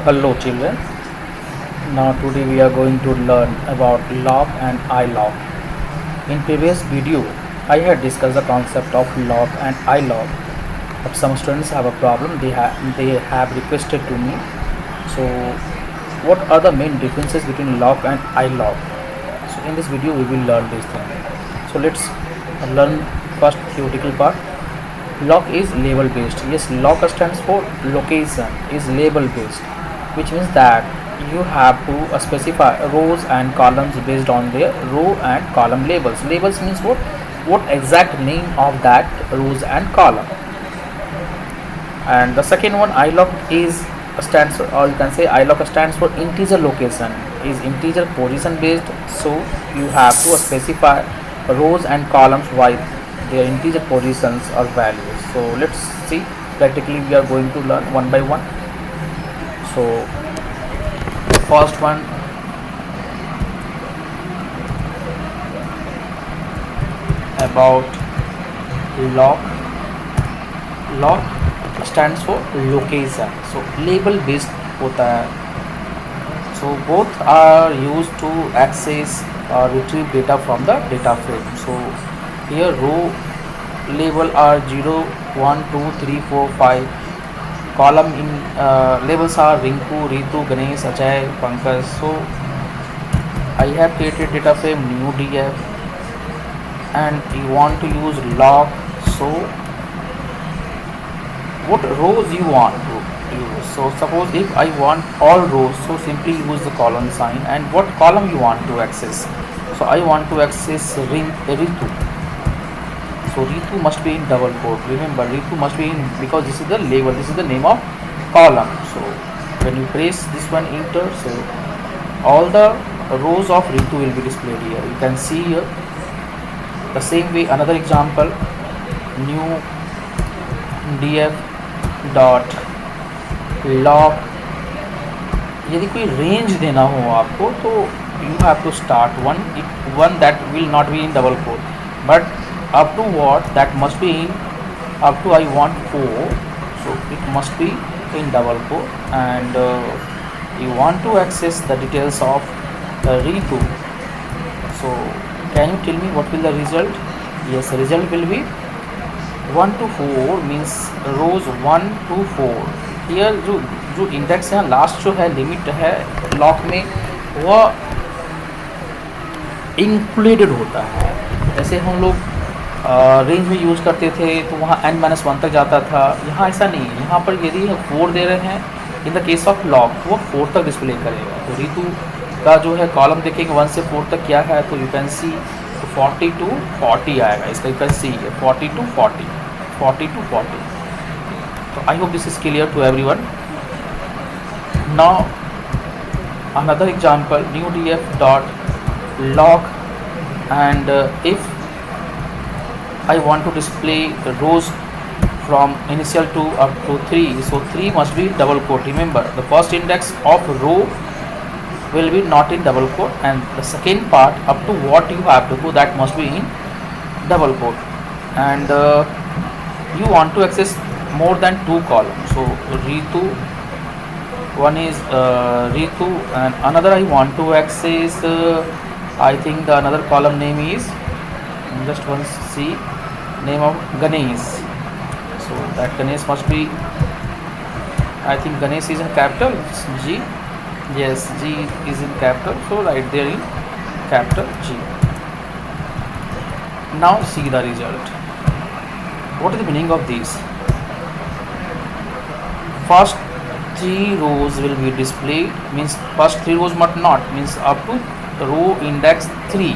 Hello children. Now today we are going to learn about log and ilog. In previous video I had discussed the concept of log and ilog. But some students have a problem. They have requested to me. So what are the main differences between log and ilog? So in this video we will learn this thing. So let's learn first theoretical part. Log is label based. Yes, log stands for location, is label based, which means that you have to specify rows and columns based on their row and column labels. Labels means what exact name of that rows and column. And the second one, ilog is stands for, or you can say ilog stands for integer location, is integer position based. So you have to specify rows and columns by their integer positions or values. So let's see, practically we are going to learn one by one. So first one, about log. Log stands for location, so label based होता है. So both are used to access or retrieve data from the data frame. So here row label are 0, 1, 2, 3, 4, 5. Column in labels are Rinku, Ritu, Ganesh, Ajay, Pankaj. So I have created data frame new df and you want to use log. So what rows you want to use? So suppose if I want all rows, so simply use the colon sign. And what column you want to access? So I want to access Ritu. So Ritu must be in double quote. Remember, Ritu must be in, because this is the label, this is the name of column. So when you press this one enter, so all the rows of Ritu will be displayed here. You can see here. The same way, another example, new df dot log. यदि कोई range देना हो आपको तो you have to start one that will not be in double quote, but up to what, that must be in, up to I want 4, so it must be in double quote. And you want to access the details of Ritu. So can you tell me what will the result? Yes, the result will be 1 to 4, means rows 1 to 4. here जो index है, last जो है limit है lock में, वह included होता है. जैसे हम लोग रेंज में यूज़ करते थे तो वहाँ n-1 तक जाता था. यहाँ ऐसा नहीं है. यहाँ पर यदि हम 4 दे रहे हैं इन द केस ऑफ लॉक, तो वो 4 तक डिस्प्ले करेगा. तो रितु का जो है कॉलम देखेंगे 1 से 4 तक क्या है, तो यू कैन सी 40 to 40 आएगा. इसका you can C 40 to 40, 40 to 40. So I hope this is clear to everyone. Now another example, new df dot log, and if I want to display the rows from initial 2 up to 3, so 3 must be double quote. Remember, the first index of row will be not in double quote, and the second part up to what you have to go, that must be in double quote. And you want to access more than 2 columns. So Ritu, one is Ritu, and another I want to access I think the another column name is, just once see, name of Ganesh. So that Ganesh must be, I think Ganesh is in capital G. Yes, G is in capital, so right there in capital G. Now see the result. What is the meaning of this? First 3 rows will be displayed, means first 3 rows must not, means up to row index 3,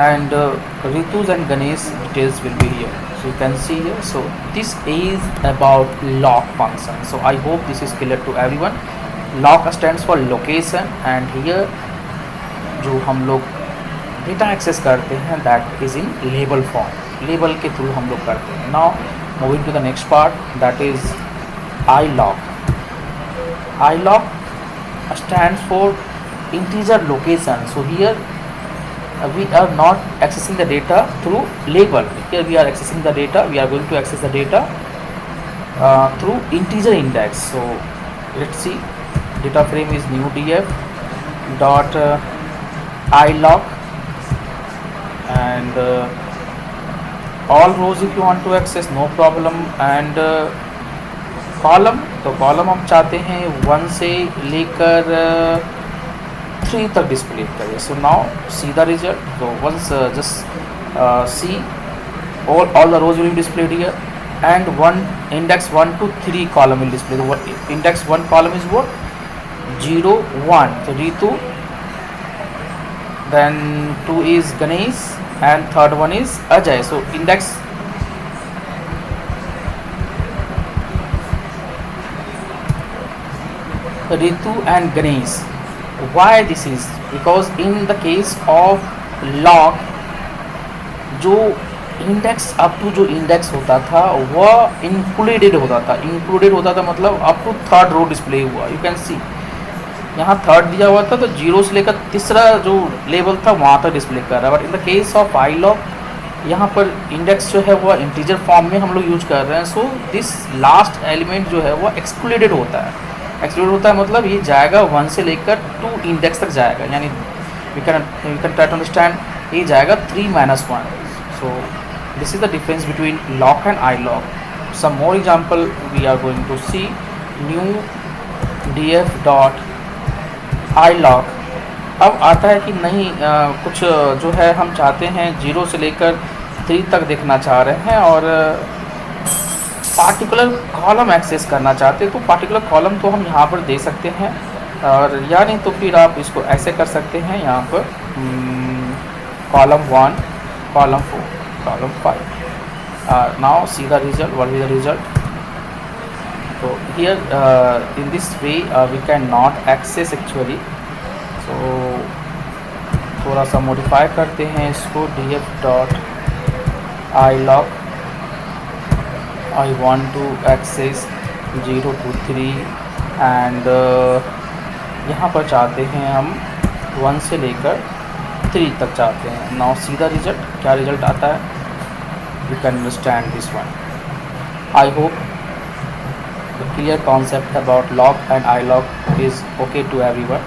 and Ritus and Ganesh details will be here. So you can see here. So this is about log function. So I hope this is clear to everyone. Log stands for location, and here जो हम लोग data access करते हैं that is in label form, label के through हम लोग करते हैं. Now moving to the next part, that is ilog. Ilog stands for integer location. So here we are not accessing the data through label. Here we are accessing the data, we are going to access the data through integer index. So let's see. Data frame is new df dot ilog, and all rows if you want to access, no problem. and column, तो column हम चाहते हैं 1 से लेकर 3 तक display करें. So now see the result. तो once just see all the rows will be displayed here, and one index 1 to 3 column will display. The index 1 column is what? 0 1. So Ritu, then 2 is Ganesh, and third one is Ajay. So index Ritu and Ganesh. Why this is? Because in the case of log, जो index up to जो index होता था वह included होता था. Included होता था मतलब up to third row display हुआ. यू कैन सी यहाँ थर्ड दिया हुआ था, तो जीरो से लेकर तीसरा जो लेवल था वहाँ तक डिस्प्ले कर रहा है. But in the case of I log यहाँ पर इंडेक्स जो है वह इंटीजर फॉर्म में हम लोग यूज कर रहे हैं. सो दिस लास्ट एलिमेंट जो है वह एक्सक्लूडेड होता है. एक्सक्लूडेड होता है मतलब ये जाएगा 1 से लेकर 2 इंडेक्स तक जाएगा. यानी we can try to understand ये जाएगा 3-1. सो this is the difference between lock and ilog. Some more example we are going to see. New df dot ilog. अब आता है कि नहीं कुछ जो है हम चाहते हैं 0 से लेकर 3 तक देखना चाह रहे हैं और पार्टिकुलर कॉलम एक्सेस करना चाहते हैं. तो पार्टिकुलर कॉलम तो हम यहाँ पर दे सकते हैं, और या नहीं तो फिर आप इसको ऐसे कर सकते हैं यहाँ पर column 1, column 4, column 5. Now see the result. What is the result? So here in this way we cannot access actually. So थोड़ा सा modify करते हैं इसको. df dot ilog, I want to access 0 to 3, and यहाँ पर चाहते हैं हम 1 से लेकर 3 तक चाहते हैं. Now see the result. क्या रिजल्ट आता है? You can understand this one. I hope the clear concept about loc and iloc is okay to everyone.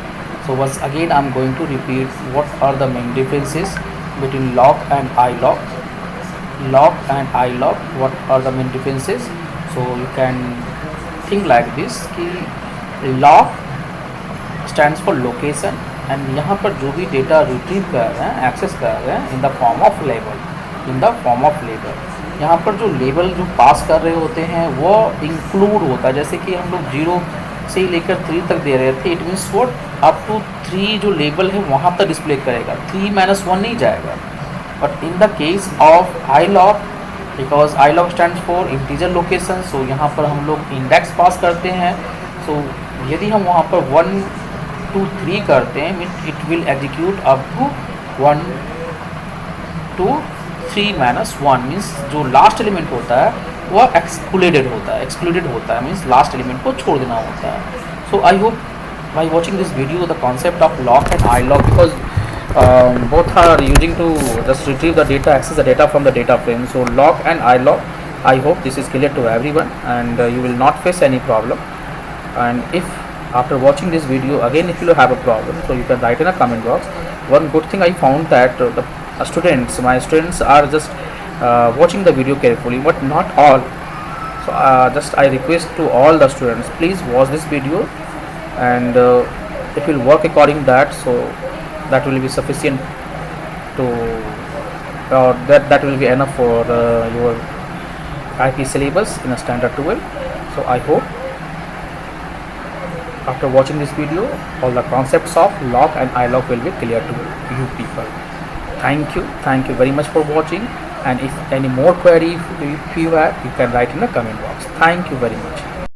So once again I am going to repeat what are the main differences between loc and iloc. Loc and iloc, what are the main differences? So you can think like this कि loc stands for location, and यहाँ पर जो भी data retrieve कर रहे हैं, access कर रहे हैं in the form of label. In the form of label यहाँ पर जो लेबल जो पास कर रहे होते हैं वो इंक्लूड होता है. जैसे कि हम लोग 0 से लेकर 3 तक दे रहे थे, it means what up to 3 जो लेबल है वहाँ तक डिस्प्ले करेगा, 3-1 नहीं जाएगा. But in the case of iloc, because iloc stands for integer location, so यहाँ पर हम लोग इंडेक्स पास करते हैं. सो यदि हम वहाँ पर 1 2 3 करते हैं, mean it will execute up to 1 2 3-1. Means जो लास्ट एलिमेंट होता है वह एक्सक्लूडेड होता है. एक्सक्लूडेड होता है मीन्स लास्ट एलिमेंट को छोड़ देना होता है. So I hope by watching this video the concept of loc and iloc, because both are using to just retrieve the data, access the data from the data frame. So log and ilog, I hope this is clear to everyone, and you will not face any problem. And if after watching this video again if you have a problem, so you can write in a comment box. One good thing I found that my students are just watching the video carefully, but not all. So just I request to all the students, please watch this video, and it will work according that. So that will be sufficient to that will be enough for your IP syllabus in a standard 12. So I hope after watching this video all the concepts of log and ilog will be clear to you people. Thank you very much for watching, and if any more query if you have, you can write in the comment box. Thank you very much.